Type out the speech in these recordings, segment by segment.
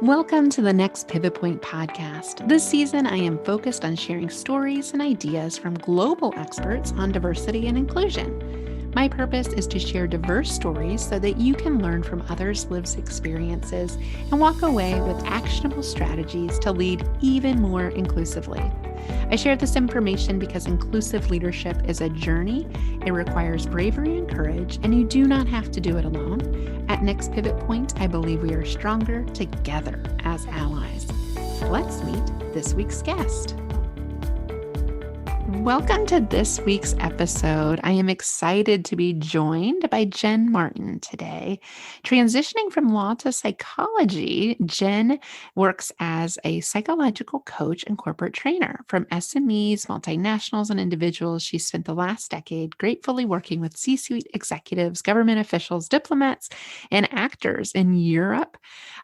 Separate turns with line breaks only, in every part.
Welcome to the Next Pivot Point podcast. This season, I am focused on sharing stories and ideas from global experts on diversity and inclusion. My purpose is to share diverse stories so that you can learn from others' lived experiences and walk away with actionable strategies to lead even more inclusively. I share this information because inclusive leadership is a journey. It requires bravery and courage, and you do not have to do it alone. At Next Pivot Point, I believe we are stronger together as allies. Let's meet this week's guest. Welcome to this week's episode. I am excited to be joined by Jen Martin today. Transitioning from law to psychology, Jen works as a psychological coach and corporate trainer. From SMEs, multinationals, and individuals, she spent the last decade gratefully working with C-suite executives, government officials, diplomats, and actors in Europe,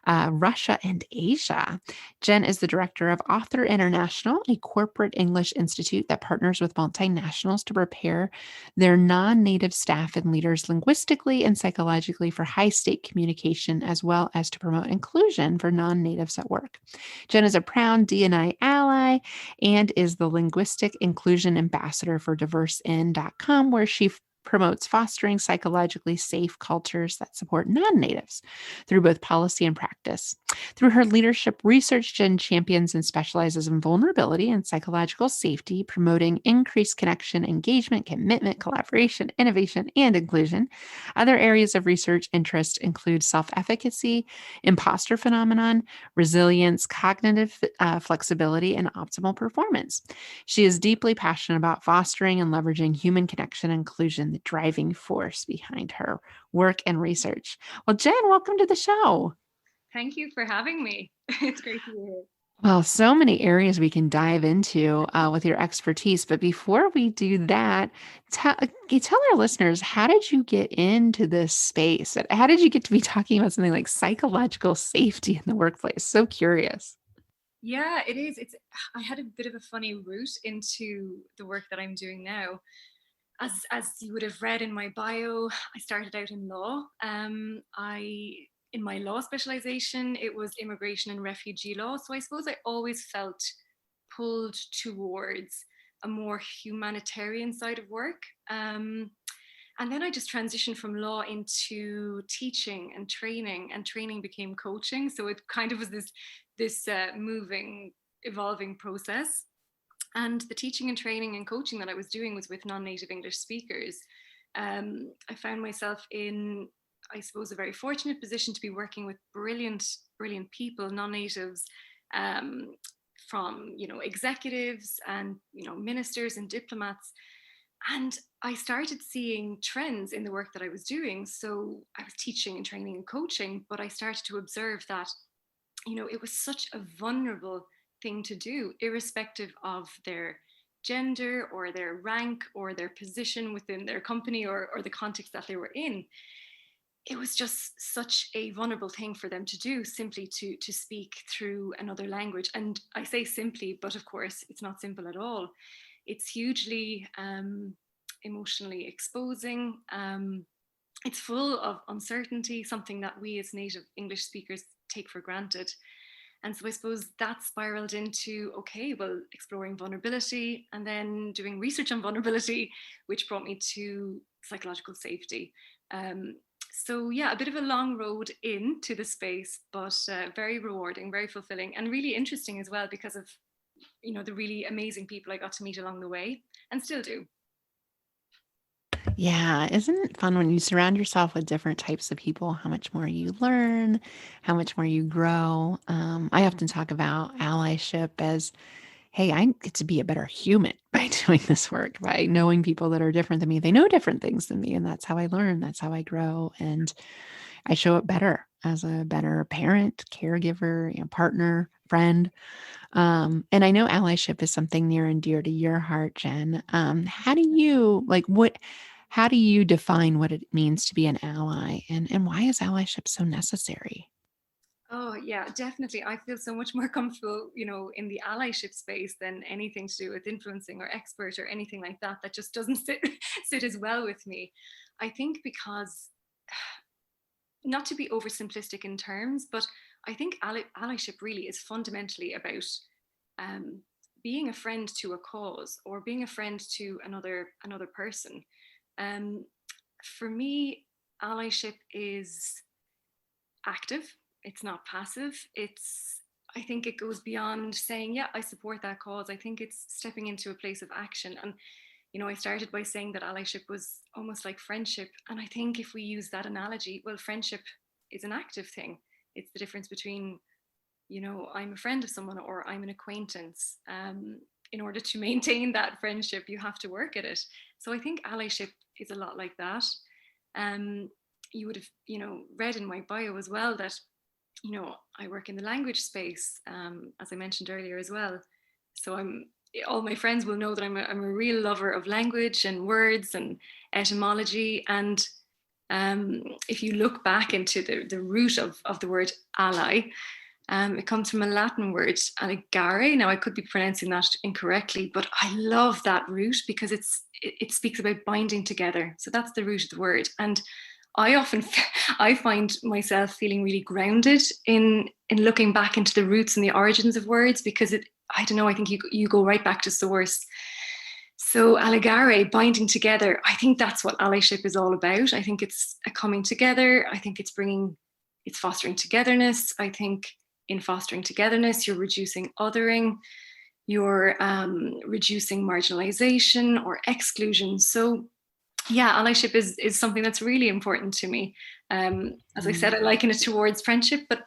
Russia, and Asia. Jen is the director of Author International, a corporate English institute that partners with multinationals to prepare their non-native staff and leaders linguistically and psychologically for high-stake communication, as well as to promote inclusion for non-natives at work. Jen is a proud D&I ally and is the linguistic inclusion ambassador for diversein.com, where she promotes fostering psychologically safe cultures that support non-natives through both policy and practice. Through her leadership research, Jen champions and specializes in vulnerability and psychological safety, promoting increased connection, engagement, commitment, collaboration, innovation, and inclusion. Other areas of research interest include self-efficacy, imposter phenomenon, resilience, cognitive flexibility, and optimal performance. She is deeply passionate about fostering and leveraging human connection and inclusion, the driving force behind her work and research. Well, Jen, welcome to the show.
Thank you for having me. It's great to be here.
Well, so many areas we can dive into with your expertise. But before we do that, tell our listeners, how did you get into this space? How did you get to be talking about something like psychological safety in the workplace? So curious.
Yeah, it is. I had a bit of a funny route into the work that I'm doing now. As you would have read in my bio, I started out in law. I in my law specialization, it was immigration and refugee law. So I suppose I always felt pulled towards a more humanitarian side of work. And then I just transitioned from law into teaching and training became coaching. So it kind of was this moving, evolving process. And the teaching and training and coaching that I was doing was with non-native English speakers. I found myself in, I suppose, a very fortunate position to be working with brilliant, brilliant people, non-natives, from executives and ministers and diplomats. And I started seeing trends in the work that I was doing. So I was teaching and training and coaching, but I started to observe that it was such a vulnerable thing to do, irrespective of their gender or their rank or their position within their company or the context that they were in. It was just such a vulnerable thing for them to do, simply to speak through another language. And I say simply, but of course it's not simple at all. It's hugely emotionally exposing. It's full of uncertainty, something that we as native English speakers take for granted. And so I suppose that spiraled into, okay, well, exploring vulnerability and then doing research on vulnerability, which brought me to psychological safety. So yeah, a bit of a long road into the space, but very rewarding, very fulfilling, and really interesting as well because of the really amazing people I got to meet along the way and still do.
Yeah, isn't it fun when you surround yourself with different types of people, how much more you learn, how much more you grow? I often talk about allyship as, hey, I get to be a better human by doing this work, by knowing people that are different than me. They know different things than me, and that's how I learn, that's how I grow, and I show up better as a better parent, caregiver, partner, friend. And I know allyship is something near and dear to your heart, Jen. How do you how do you define what it means to be an ally, and why is allyship so necessary?
Oh yeah, definitely. I feel so much more comfortable, in the allyship space than anything to do with influencing or expert or anything like that. That just doesn't sit as well with me. I think because not to be oversimplistic in terms, but I think allyship really is fundamentally about um, being a friend to a cause or being a friend to another person. Um, for me, allyship is active. It's not passive. I think it goes beyond saying, yeah, I support that cause. I think it's stepping into a place of action. And I started by saying that allyship was almost like friendship. And I think if we use that analogy, well, friendship is an active thing. It's the difference between, I'm a friend of someone or I'm an acquaintance. In order to maintain that friendship, you have to work at it. So I think allyship is a lot like that. Um, you would have, read in my bio as well that, I work in the language space, as I mentioned earlier as well. So all my friends will know that I'm a real lover of language and words and etymology. And if you look back into the root of the word ally, it comes from a Latin word, alligare. Now, I could be pronouncing that incorrectly, but I love that root because it speaks about binding together. So that's the root of the word. And I often I find myself feeling really grounded in looking back into the roots and the origins of words because I don't know, I think you go right back to source. So alligare, binding together, I think that's what allyship is all about. I think it's a coming together. I think it's fostering togetherness. I think in fostering togetherness, you're reducing othering, you're reducing marginalization or exclusion. So yeah, allyship is something that's really important to me. As I said, I liken it towards friendship, but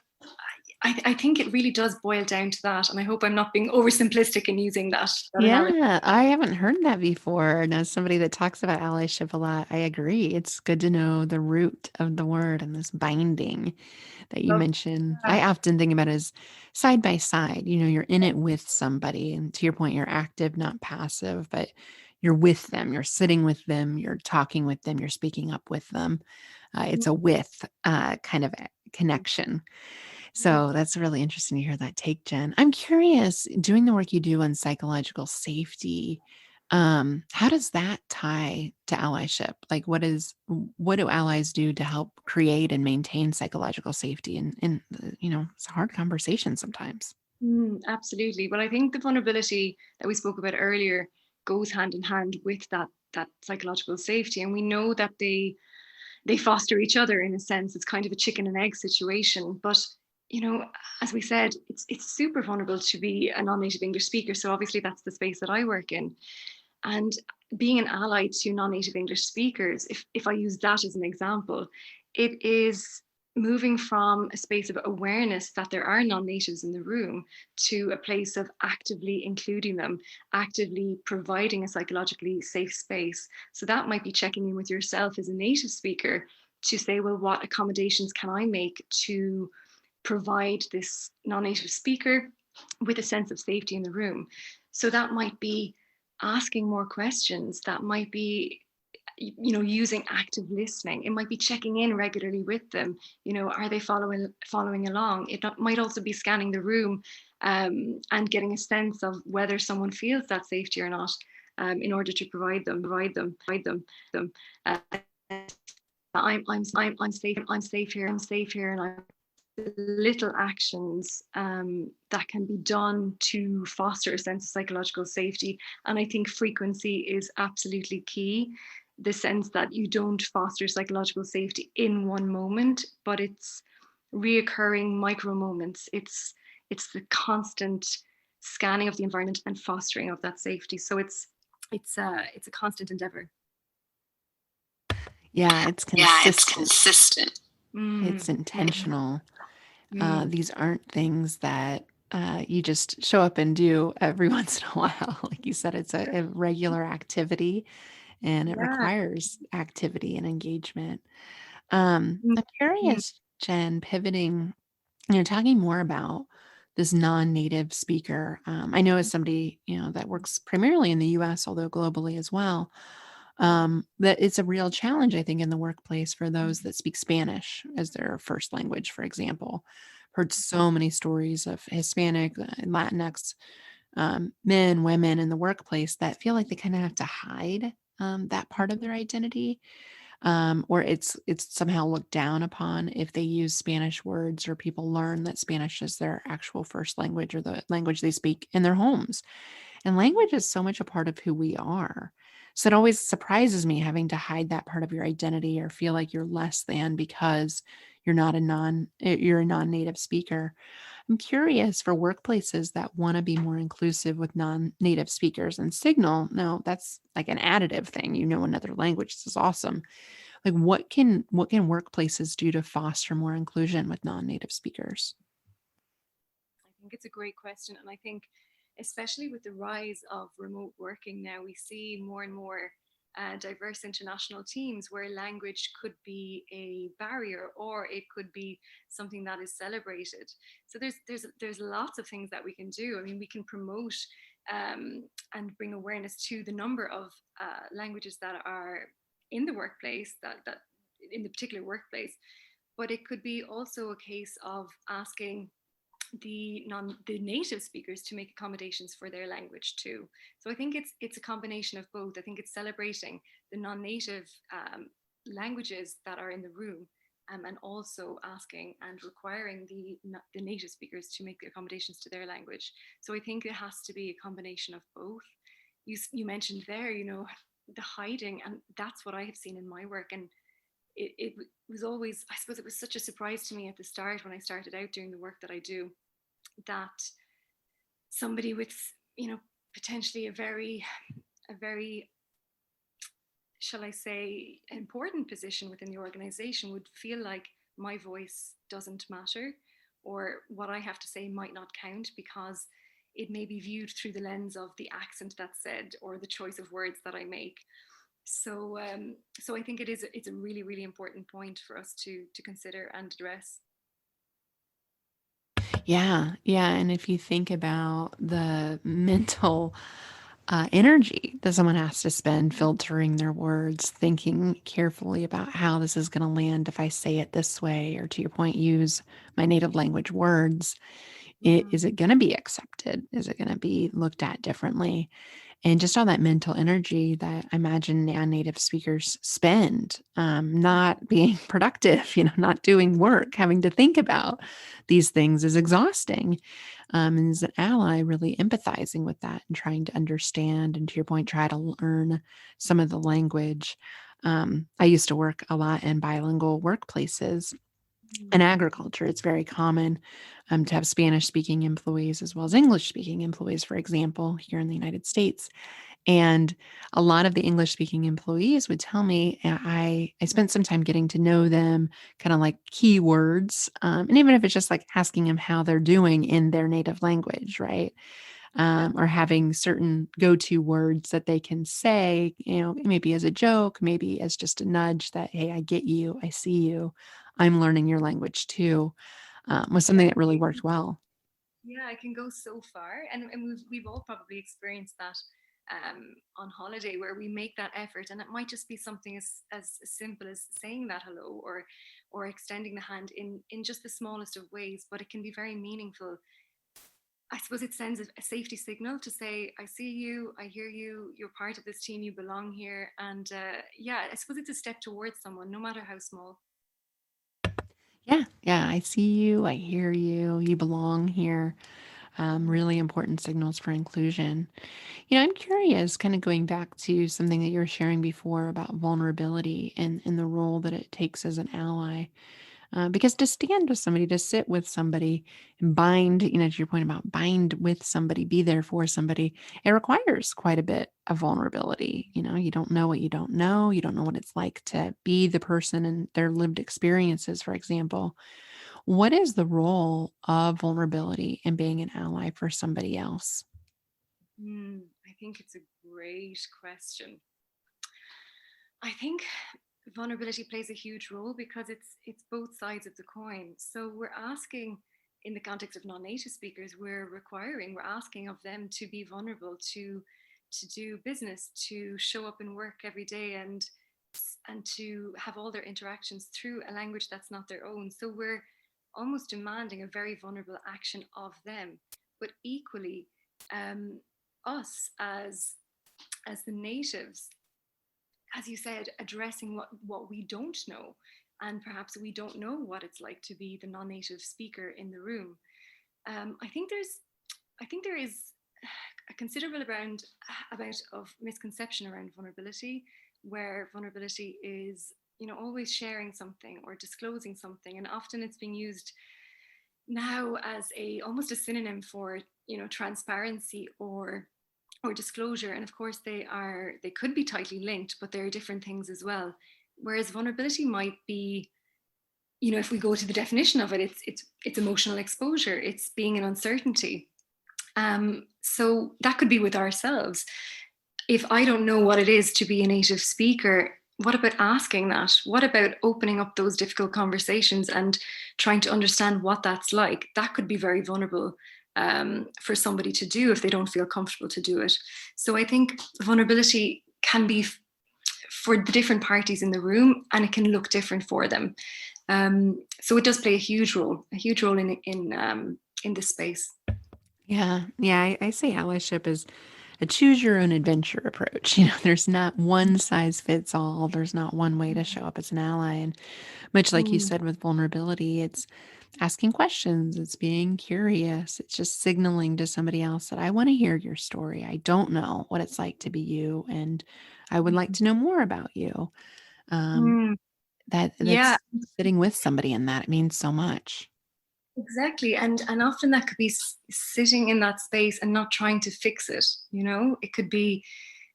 I think it really does boil down to that. And I hope I'm not being oversimplistic in using that analogy.
Yeah, I haven't heard that before. And as somebody that talks about allyship a lot, I agree. It's good to know the root of the word and this binding that you
Love
mentioned.
that.
I often think about it as side by side. You're in it with somebody. And to your point, you're active, not passive, but you're with them. You're sitting with them. You're talking with them. You're speaking up with them. It's a with kind of connection. So that's really interesting to hear that take, Jen. I'm curious, doing the work you do on psychological safety, how does that tie to allyship? Like what do allies do to help create and maintain psychological safety? And it's a hard conversation sometimes.
Absolutely. Well, I think the vulnerability that we spoke about earlier goes hand in hand with that psychological safety, and we know that they foster each other in a sense. It's kind of a chicken and egg situation, but you know, as we said, it's super vulnerable to be a non-native English speaker. So obviously, that's the space that I work in, and being an ally to non-native English speakers. If I use that as an example, it is moving from a space of awareness that there are non-natives in the room to a place of actively including them, actively providing a psychologically safe space. So that might be checking in with yourself as a native speaker to say, well, what accommodations can I make to provide this non-native speaker with a sense of safety in the room? So that might be asking more questions. That might be using active listening. It might be checking in regularly with them. Are they following along? It might also be scanning the room and getting a sense of whether someone feels that safety or not, in order to provide them. Uh, I'm safe here. I'm safe here, and I'm little actions that can be done to foster a sense of psychological safety. And I think frequency is absolutely key. The sense that you don't foster psychological safety in one moment, but it's reoccurring micro moments. It's the constant scanning of the environment and fostering of that safety. So it's a constant endeavor.
Yeah, it's
Yeah, it's
consistent.
consistent.
It's intentional.
Mm.
These aren't things that you just show up and do every once in a while. Like you said, it's a regular activity and it
Yeah.
requires activity and engagement. I'm
Mm.
curious, Jen, pivoting, talking more about this non-native speaker. I know as somebody, that works primarily in the US, although globally as well, that it's a real challenge, I think, in the workplace for those that speak Spanish as their first language, for example. Heard so many stories of Hispanic and Latinx men, women in the workplace that feel like they kind of have to hide that part of their identity. or it's somehow looked down upon if they use Spanish words or people learn that Spanish is their actual first language or the language they speak in their homes. And
Mm.
language is so much a part of who we are. So it always surprises me having to hide that part of your identity or feel like you're less than because you're a non-native speaker. I'm curious for workplaces that want to be more inclusive with non-native speakers and signal. No, that's like an additive thing. You know another language. This is awesome. Like what can workplaces do to foster more inclusion with non-native speakers?
I think it's a great question. And I think, especially with the rise of remote working now, we see more and more diverse international teams where language could be a barrier or it could be something that is celebrated. So there's lots of things that we can do. I mean, we can promote and bring awareness to the number of languages that are in the workplace, that in the particular workplace. But it could be also a case of asking the native speakers to make accommodations for their language too. So I think it's a combination of both. I think it's celebrating the non-native languages that are in the room, and also asking and requiring the native speakers to make the accommodations to their language. So I think it has to be a combination of both. You mentioned there, the hiding, and that's what I have seen in my work. And it was always, I suppose, it was such a surprise to me at the start when I started out doing the work that I do, that somebody with, you know potentially a very, shall I say, important position within the organization would feel like my voice doesn't matter, or what I have to say might not count because it may be viewed through the lens of the accent that's said or the choice of words that I make. So I think it's a really, really important point for us to consider and address.
Yeah, yeah, and if you think about the mental, energy that someone has to spend filtering their words, thinking carefully about how this is gonna land if I say it this way, or to your point, use my native language words. Is
Mm,
it gonna be accepted? Is it gonna be looked at differently? And just all that mental energy that I imagine non-native speakers spend, not being productive, not doing work, having to think about these things is exhausting. And as an ally, really empathizing with that and trying to understand, and to your point, try to learn some of the language. I used to work a lot in bilingual workplaces. In
mm,
agriculture, it's very common to have Spanish speaking employees as well as English speaking employees, for example, here in the United States. And a lot of the English speaking employees would tell me, I spent some time getting to know them, kind of like keywords. And even if it's just like asking them how they're doing in their native language, right?
yeah.
Or having certain go to words that they can say, maybe as a joke, maybe as just a nudge that, hey, I get you, I see you, I'm learning your language too, was
Yeah,
something that really worked well.
yeah, I can go so far, and we've all probably experienced that on holiday, where we make that effort, and it might just be something as simple as saying that hello, or extending the hand in just the smallest of ways, but it can be very meaningful. I suppose it sends a safety signal to say, I see you, I hear you, you're part of this team, you belong here. And yeah, I suppose it's a step towards someone, no matter how small.
Yeah, yeah, I see you, I hear you, you belong here.
Mm,
Really important signals for inclusion. I'm curious, kind of going back to something that you were sharing before about vulnerability and the role that it takes as an ally. Because to stand with somebody, to sit with somebody, and bind, to your point about bind with somebody, be there for somebody, it requires quite a bit of vulnerability. You don't know what you don't know. You don't know what it's like to be the person and their lived experiences, for example. What is the role of vulnerability in being an ally for somebody else?
I think it's a great question. I think vulnerability plays a huge role because it's both sides of the coin. So we're asking, in the context of non-native speakers, we're asking of them to be vulnerable, to do business, to show up and work every day, and to have all their interactions through a language that's not their own. So we're almost demanding a very vulnerable action of them. But equally, us as the natives, as you said, addressing what we don't know. And perhaps we don't know what it's like to be the non-native speaker in the room. I think there is a considerable amount of misconception around vulnerability, where vulnerability is, always sharing something or disclosing something, and often it's being used now as a almost a synonym for, transparency or disclosure. And of course they could be tightly linked, but they're different things as well. Whereas vulnerability might be, if we go to the definition of it, it's emotional exposure, it's being in uncertainty. So that could be with ourselves. If I don't know what it is to be a native speaker, what about asking that? What about opening up those difficult conversations and trying to understand what that's like? That could be very vulnerable, for somebody to do if they don't feel comfortable to do it. So I think vulnerability can be for the different parties in the room, and it can look different for them. So it does play a huge role in this space.
Yeah. Yeah. I say allyship is a choose your own adventure approach. There's not one size fits all. There's not one way to show up as an ally. And much like you
Mm,
said with vulnerability, it's asking questions, it's being curious, it's just signaling to somebody else that I want to hear your story. I don't know what it's like to be you, and I would like to know more about you. Um,
mm, yeah,
that's sitting with somebody in that. It means so much.
exactly. And often that could be sitting in that space and not trying to fix it. It could be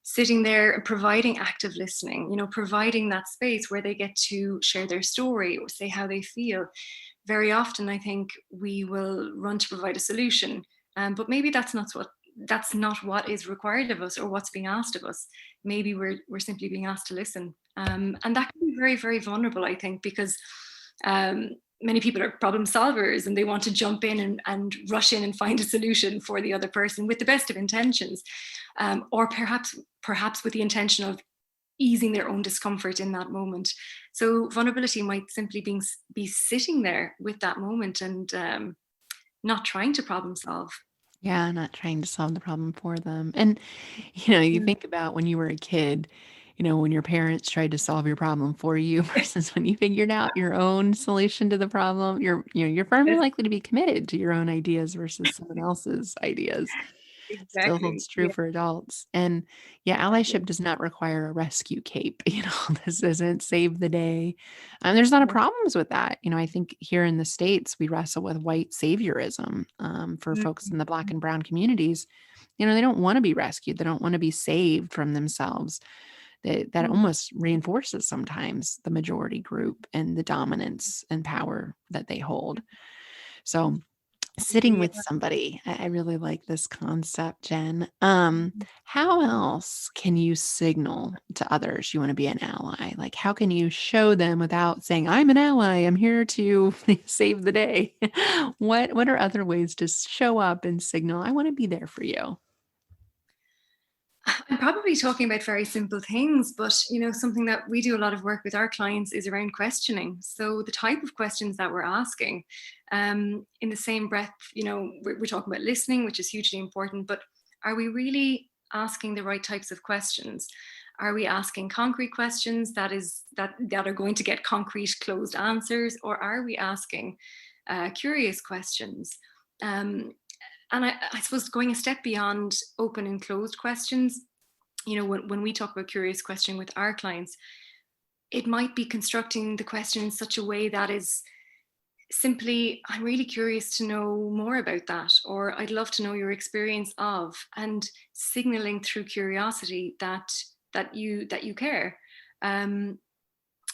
sitting there and providing active listening, providing that space where they get to share their story or say how they feel. Very often I think we will run to provide a solution, but maybe that's not what is required of us or what's being asked of us. Maybe we're simply being asked to listen, and that can be very, very vulnerable, I think, because um, many people are problem solvers and they want to jump in and rush in and find a solution for the other person with the best of intentions, or perhaps with the intention of easing their own discomfort in that moment. So vulnerability might simply be sitting there with that moment and, not trying to problem solve.
Yeah, not trying to solve the problem for them. And, you
Mm.
think about when you were a kid, when your parents tried to solve your problem for you versus when you figured out your own solution to the problem, you're far more
Yes,
likely to be committed to your own ideas versus someone else's ideas. Still
exactly.
holds true
Yeah,
for adults. And yeah,
exactly.
allyship does not require a rescue cape. This doesn't save the day. There's not a
Yeah.
problems with that. I think here in the States, we wrestle with white saviorism for
Mm,
folks in the Black and Brown communities. They don't want to be rescued. They don't want to be saved from themselves. That
mm,
almost reinforces sometimes the majority group and the dominance and power that they hold. So sitting
yeah.
with somebody. I really like this concept, Jen. How else can you signal to others you want to be an ally? Like, how can you show them without saying, I'm an ally, I'm here to save the day? What are other ways to show up and signal, I want to be there for you?
I'm probably talking about very simple things, but something that we do a lot of work with our clients is around questioning. So the type of questions that we're asking, in the same breath, we're talking about listening, which is hugely important, but are we really asking the right types of questions? Are we asking concrete questions that are going to get concrete closed answers, or are we asking curious questions? Um, and I suppose going a step beyond open and closed questions, when we talk about curious questioning with our clients, it might be constructing the question in such a way that is simply, I'm really curious to know more about that, or I'd love to know your experience of, and signaling through curiosity that you care. Um,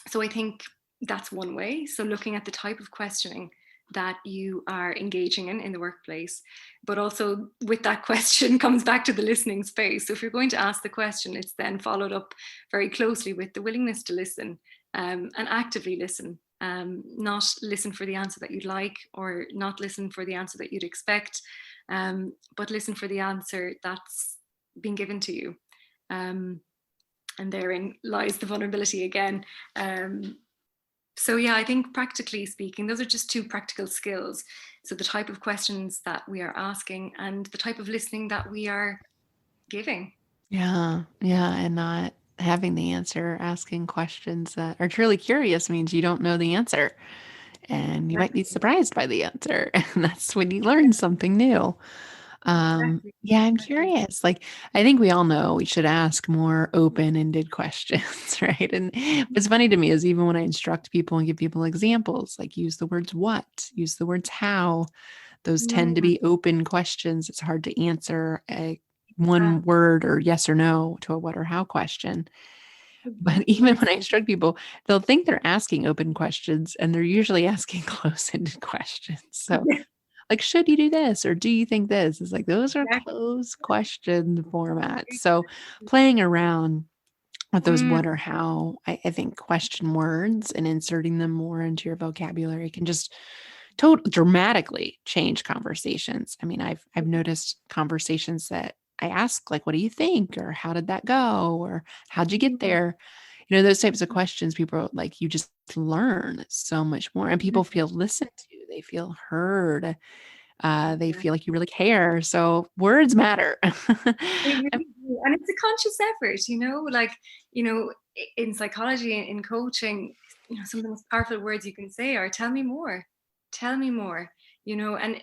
so I think that's one way. So looking at the type of questioning that you are engaging in the workplace, but also with that question comes back to the listening space. So if you're going to ask the question, it's then followed up very closely with the willingness to listen, and actively listen. Not listen for the answer that you'd like, or not listen for the answer that you'd expect, but listen for the answer that's been given to you. Um, and therein lies the vulnerability again. Um, so yeah, I think practically speaking, those are just two practical skills. So the type of questions that we are asking and the type of listening that we are giving.
Yeah, yeah, and not having the answer, asking questions that are truly curious means you don't know the answer and you might be
Exactly.
surprised by the answer. And that's when you learn something new.
Exactly.
Yeah, I'm
Exactly.
curious. Like, I think we all know we should ask more open-ended questions, right? And what's funny to me is even when I instruct people and give people examples, like use the words what, use the words how, those tend to
Mm,
be open questions. It's hard to answer a one
exactly.
word or yes or no to a what or how question. But
Exactly.
even
Yes.
when I instruct people, they'll think they're asking open questions and they're usually asking close-ended questions. So, like, should you do this or do you think this? It's like those are
Exactly.
closed question formats. So, playing around with those
Mm,
what or how, I think question words and inserting them more into your vocabulary can just dramatically change conversations. I mean, I've noticed conversations that I ask like, "What do you think?" or "How did that go?" or "How'd you get
mm,
there?" You know, those types of questions, people are like, you just learn so much more, and people
mm.
feel listened to, they feel heard, they
Yeah.
feel like you really care, so words matter.
They really
Um,
do. And it's a conscious effort, like, in psychology and in coaching, some of the most powerful words you can say are tell me more. Tell me more. And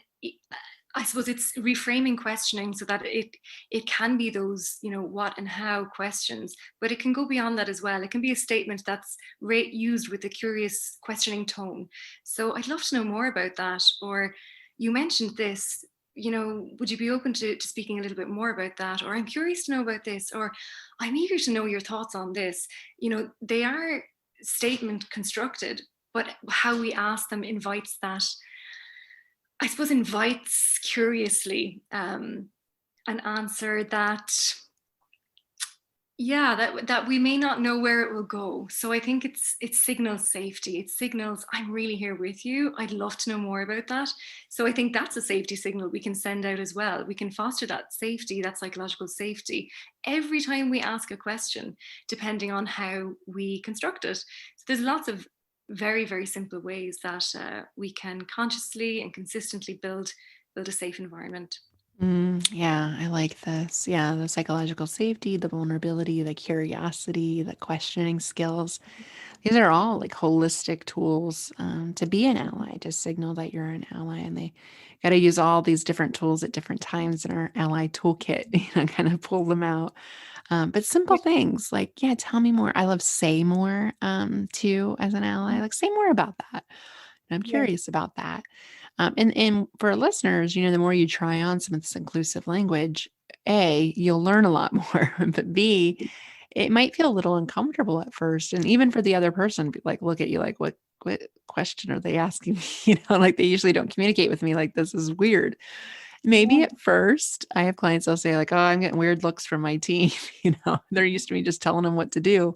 I suppose it's reframing questioning so that it can be those, what and how questions, but it can go beyond that as well. It can be a statement that's used with a curious questioning tone. So I'd love to know more about that. Or you mentioned this, would you be open to speaking a little bit more about that? Or I'm curious to know about this, or I'm eager to know your thoughts on this. They are statement constructed, but how we ask them invites that, I suppose, invites curiously an answer that, yeah, that we may not know where it will go. So I think it signals safety. It signals I'm really here with you. I'd love to know more about that. So I think that's a safety signal we can send out as well. We can foster that safety, that psychological safety, every time we ask a question, depending on how we construct it. So there's lots of very, very simple ways that we can consciously and consistently build a safe environment.
yeah, I like this. Yeah, the psychological safety, the vulnerability, the curiosity, the questioning skills. These are all like holistic tools to be an ally, to signal that you're an ally. And they got to use all these different tools at different times in our ally toolkit, kind of pull them out. But simple
Yeah.
things like, yeah, tell me more. I love say more too as an ally. Like, say more about that. And I'm
Yes.
curious about that. And for listeners, the more you try on some of this inclusive language, A, you'll learn a lot more, but B, it might feel a little uncomfortable at first. And even for the other person, like look at you like, what question are they asking me? Like they usually don't communicate with me like this is weird. Maybe
Yeah.
at first, I have clients, they'll say, like, oh, I'm getting weird looks from my team. They're used to me just telling them what to do.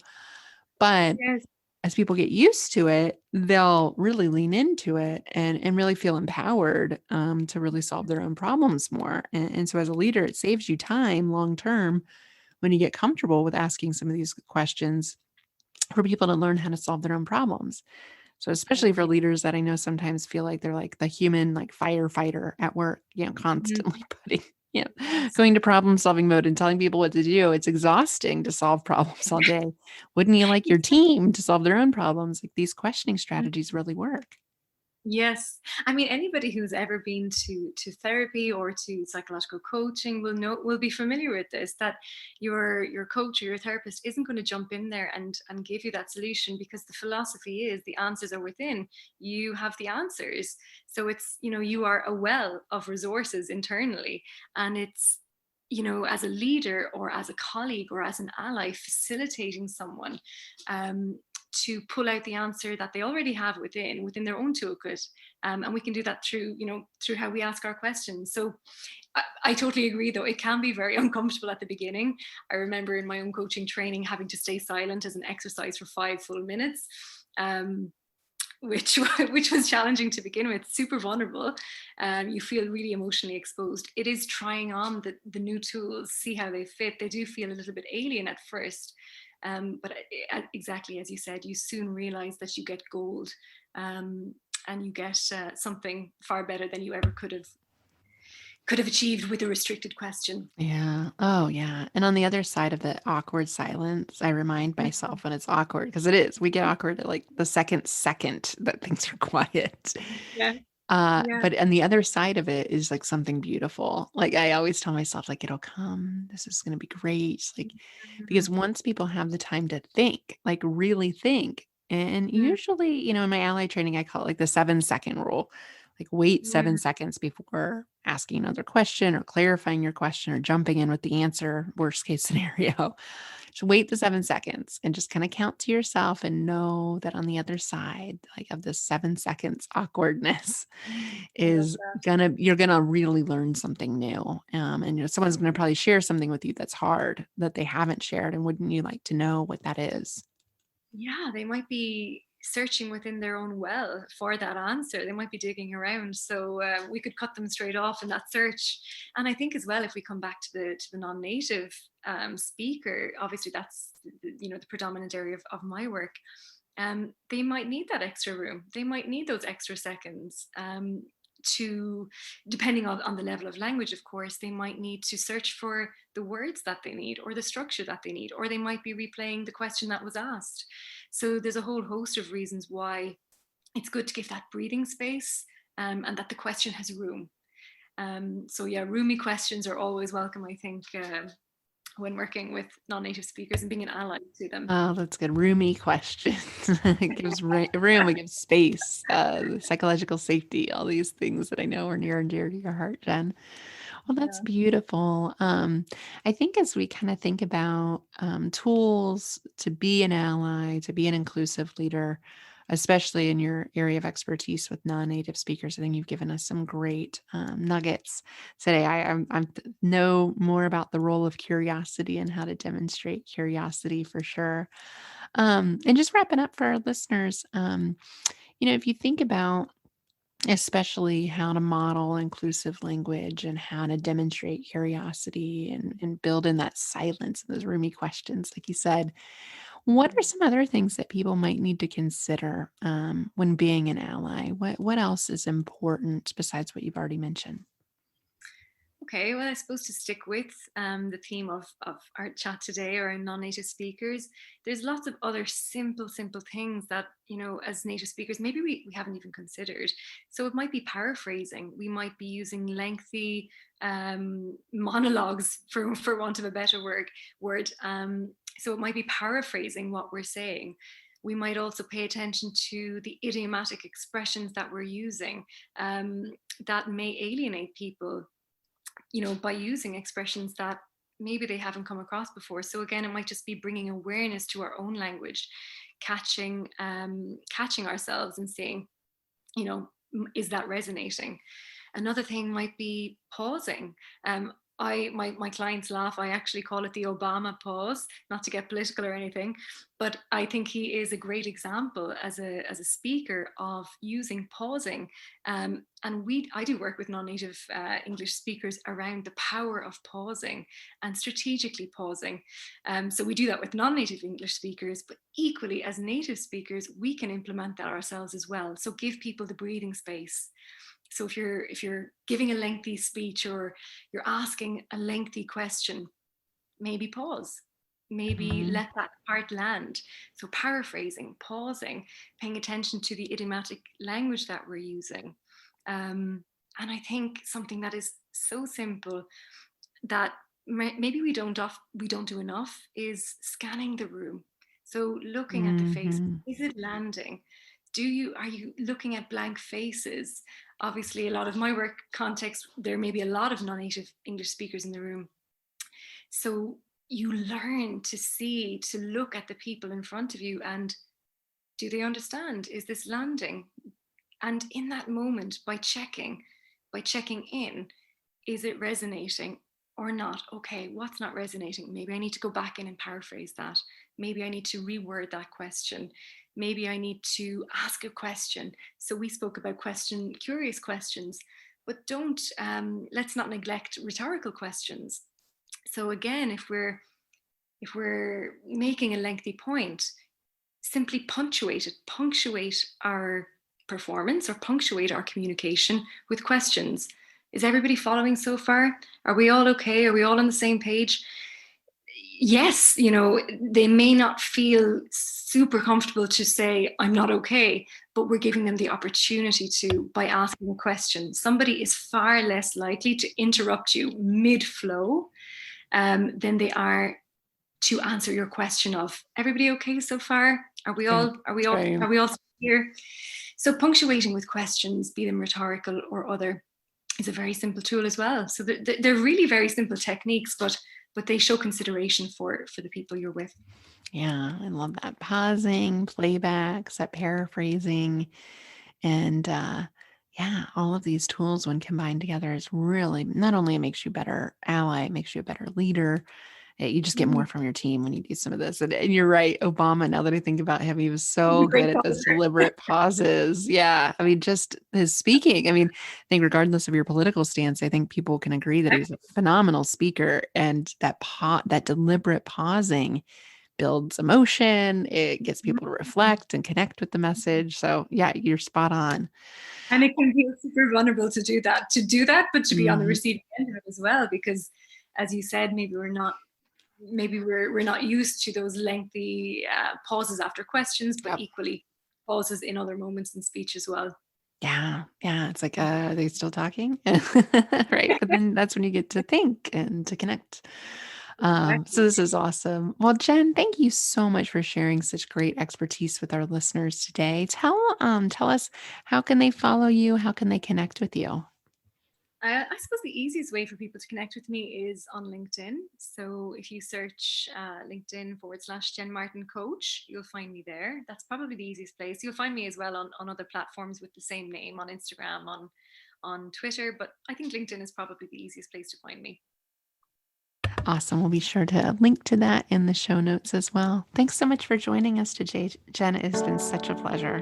But
Yes.
as people get used to it, they'll really lean into it and really feel empowered to really solve their own problems more. And so, as a leader, it saves you time long term when you get comfortable with asking some of these questions for people to learn how to solve their own problems. So, especially for
Exactly.
leaders that I know sometimes feel like they're like the human, like firefighter at work,
Mhm.
constantly
Yes.
going to problem solving mode and telling people what to do. It's exhausting to solve problems all day. Wouldn't you like your team to solve their own problems? Like these questioning strategies really work.
Yes. I mean, anybody who's ever been to therapy or to psychological coaching will be familiar with this, that your coach or your therapist isn't going to jump in there and give you that solution, because the philosophy is the answers are within. You have the answers. So it's, you are a well of resources internally, and it's, as a leader or as a colleague or as an ally facilitating someone to pull out the answer that they already have within their own toolkit. And we can do that through how we ask our questions. So I totally agree, though it can be very uncomfortable at the beginning. I remember in my own coaching training having to stay silent as an exercise for 5 full minutes. Which which was challenging to begin with, super vulnerable. You feel really emotionally exposed. It is trying on the new tools, see how they fit. They do feel a little bit alien at first, but exactly as you said, you soon realize that you get gold, and you get something far better than you ever could have could have achieved with a restricted question.
Yeah. Oh, yeah. And on the other side of the awkward silence, I remind
Mhm.
myself when it's awkward because it is. We get awkward at like the second that things are quiet.
Yeah, yeah.
But on the other side of it is like something beautiful. Like I always tell myself, like, it'll come. This is gonna be great. Like, because
Mhm.
once people have the time to think, like really think, and
Mm,
usually, in my ally training, I call it like the 7-second rule. Like wait
yeah,
7 seconds before asking another question or clarifying your question or jumping in with the answer, worst case scenario. Just wait the 7 seconds and just kind of count to yourself and know that on the other side, like of the 7 seconds awkwardness,
I love
is
that.
you're gonna really learn something new. And someone's gonna probably share something with you that's hard that they haven't shared. And wouldn't you like to know what that is?
Yeah, they might be searching within their own well for that answer. They might be digging around, so we could cut them straight off in that search. And I think as well, if we come back to the non-native speaker, obviously that's the predominant area of my work. They might need that extra room. They might need those extra seconds. To Depending on the level of language, of course, they might need to search for the words that they need or the structure that they need, or they might be replaying the question that was asked. So there's a whole host of reasons why it's good to give that breathing space, and that the question has room. So yeah, roomy questions are always welcome, I think, when working with non-native speakers and being an ally to them.
Oh, that's good. Roomy questions. It gives room, it gives space, psychological safety, all these things that I know are near and dear to your heart, Jen. Well, that's
Yeah.
beautiful. I think as we kind of think about tools to be an ally, to be an inclusive leader, especially in your area of expertise with non-native speakers, I think you've given us some great nuggets today. Know more about the role of curiosity and how to demonstrate curiosity for sure. And just wrapping up for our listeners, if you think about especially how to model inclusive language and how to demonstrate curiosity and build in that silence and those roomy questions, like you said. What are
Mm.
some other things that people might need to consider when being an ally? What else is important besides what you've already mentioned?
Okay, well, I suppose to stick with the theme of our chat today around non-native speakers, there's lots of other simple things that, as native speakers, maybe we haven't even considered. So it might be paraphrasing. We might be using lengthy monologues, for want of a better word. So it might be paraphrasing what we're saying. We might also pay attention to the idiomatic expressions that we're using, that may alienate people, by using expressions that maybe they haven't come across before. So again, it might just be bringing awareness to our own language, catching ourselves and saying, is that resonating? Another thing might be pausing. My clients laugh. I actually call it the Obama pause, not to get political or anything, but I think he is a great example as a speaker of using pausing. And I do work with non-native English speakers around the power of pausing and strategically pausing. So we do that with non-native English speakers, but equally as native speakers, we can implement that ourselves as well. So give people the breathing space. So if you're giving a lengthy speech or you're asking a lengthy question, maybe pause. Maybe
Mhm.
let that part land. So paraphrasing, pausing, paying attention to the idiomatic language that we're using. And I think something that is so simple that maybe we don't do enough is scanning the room. So looking at the face,
Mhm.
is it landing? Are you looking at blank faces? Obviously, a lot of my work context, there may be a lot of non-native English speakers in the room. So you learn to see, to look at the people in front of you, and do they understand? Is this landing? And in that moment, by checking in, is it resonating or not? Okay, what's not resonating? Maybe I need to go back in and paraphrase that. Maybe I need to reword that question. Maybe I need to ask a question. So we spoke about curious questions, but let's not neglect rhetorical questions. So again, if we're making a lengthy point, simply punctuate our performance or punctuate our communication with questions. Is everybody following so far? Are we all okay? Are we all on the same page? Yes, they may not feel super comfortable to say, I'm not okay, but we're giving them the opportunity to by asking a question. Somebody is far less likely to interrupt you mid-flow than they are to answer your question of, everybody okay so far? Are we
Yeah,
all
that's right.
here? So punctuating with questions, be them rhetorical or other, is a very simple tool as well. So they're really very simple techniques, but they show consideration for the people you're with.
Yeah, I love that. Pausing, playbacks, that paraphrasing, and yeah, all of these tools when combined together is really not only it makes you a better ally, it makes you a better leader. You just get more
Mhm.
from your team when you do some of this. And you're right, Obama, now that I think about him, he was
He's a
so
great
good at those
talker.
deliberate pauses. Yeah. I mean, just his speaking. I mean, I think regardless of your political stance, I think people can agree that he was a phenomenal speaker. And that deliberate pausing builds emotion. It gets people to reflect and connect with the message. So yeah, you're spot on.
And it can feel super vulnerable to do that, but to be on the
Mhm.
receiving end of it as well, because as you said, maybe we're not used to those lengthy pauses after questions, but
Yep.
equally pauses in other moments in speech as well.
Yeah, yeah, it's like, are they still talking? Right, but then that's when you get to think and to connect. So
Exactly.
this is awesome. Well, Jen, thank you so much for sharing such great expertise with our listeners today. Tell us, how can they follow you? How can they connect with you?
I suppose the easiest way for people to connect with me is on LinkedIn. So if you search LinkedIn/Jen Martin Coach, you'll find me there. That's probably the easiest place. You'll find me as well on other platforms with the same name, on Instagram, on Twitter, but I think LinkedIn is probably the easiest place to find me.
Awesome. We'll be sure to link to that in the show notes as well. Thanks so much for joining us today, Jen. It has been such a pleasure.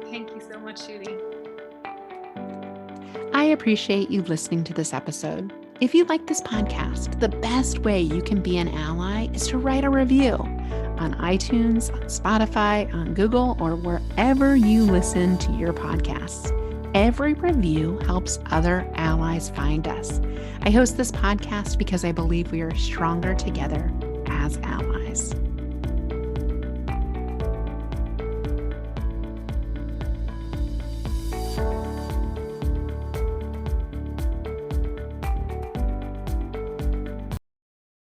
Thank you so much, Julie.
I appreciate you listening to this episode. If you like this podcast, the best way you can be an ally is to write a review on iTunes, on Spotify, on Google, or wherever you listen to your podcasts. Every review helps other allies find us. I host this podcast because I believe we are stronger together as allies.